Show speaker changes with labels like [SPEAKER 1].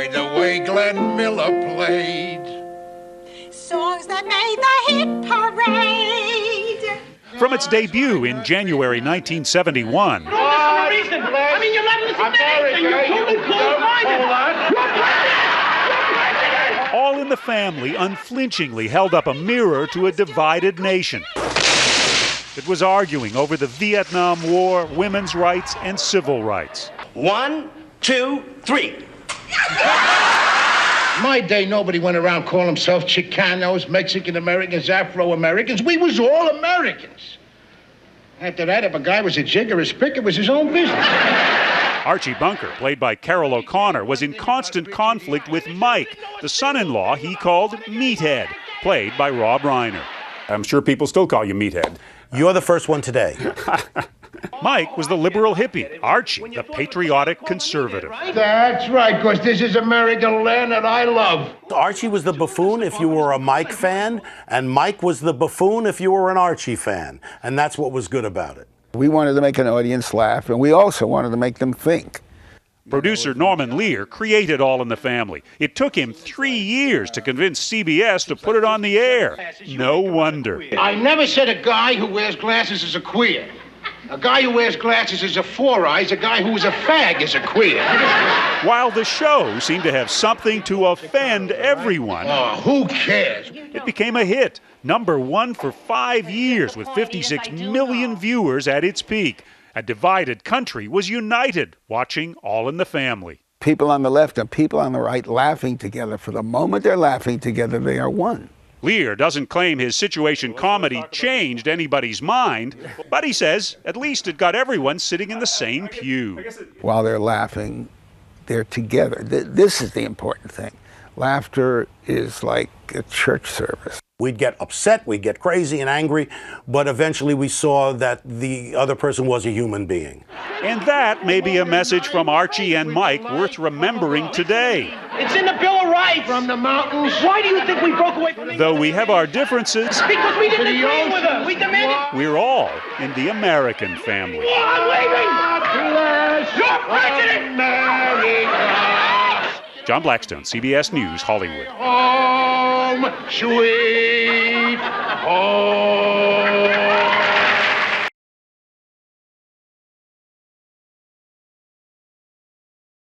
[SPEAKER 1] enjoyed the way Glenn Miller played.
[SPEAKER 2] Songs that made the hit parade.
[SPEAKER 3] From its debut in January 1971,
[SPEAKER 4] I mean, you're not listening to anything. You're totally closed-minded.
[SPEAKER 3] All in the Family unflinchingly held up a mirror to a divided nation. It was arguing over the Vietnam War, women's rights, and civil rights.
[SPEAKER 5] 1, 2, 3.
[SPEAKER 1] My day, nobody went around calling themselves Chicanos, Mexican Americans, Afro Americans. We was all Americans. After that, if a guy was a jig or a spick, it was his own business.
[SPEAKER 3] Archie Bunker, played by Carol O'Connor, was in constant conflict with Mike, the son-in-law he called Meathead, played by Rob Reiner.
[SPEAKER 6] I'm sure people still call you Meathead.
[SPEAKER 5] You're the first one today.
[SPEAKER 3] Mike was the liberal hippie, Archie, the patriotic conservative.
[SPEAKER 1] That's right, because this is American land that I love.
[SPEAKER 5] Archie was the buffoon if you were a Mike fan, and Mike was the buffoon if you were an Archie fan. And that's what was good about it.
[SPEAKER 7] We wanted to make an audience laugh, and we also wanted to make them think.
[SPEAKER 3] Producer Norman Lear created All in the Family. It took him 3 years to convince CBS to put it on the air. No wonder.
[SPEAKER 1] I never said a guy who wears glasses is a queer. A guy who wears glasses is a four eyes. A guy who is a fag is a queer.
[SPEAKER 3] While the show seemed to have something to offend everyone,
[SPEAKER 1] Oh, who cares?
[SPEAKER 3] it became a hit. #1 for 5 years with 56 million viewers at its peak. A divided country was united watching All in the Family.
[SPEAKER 7] People on the left and people on the right laughing together. For the moment they're laughing together, they are one.
[SPEAKER 3] Lear doesn't claim his situation comedy changed anybody's mind, but he says at least it got everyone sitting in the same pew.
[SPEAKER 7] While they're laughing, they're together. This is the important thing. Laughter is like a church service.
[SPEAKER 5] We'd get upset, we'd get crazy and angry, but eventually we saw that the other person was a human being.
[SPEAKER 3] And that may be a message from Archie and Mike worth remembering today.
[SPEAKER 4] It's in the Bill of Rights.
[SPEAKER 1] From the mountains.
[SPEAKER 4] Why do you think we broke away from England?
[SPEAKER 3] Though we have our differences,
[SPEAKER 4] Because we didn't agree with her. We demanded.
[SPEAKER 3] we're all in the American family.
[SPEAKER 4] I'm leaving. You're president.
[SPEAKER 3] John Blackstone, CBS News, Hollywood.
[SPEAKER 1] Home, sweet home.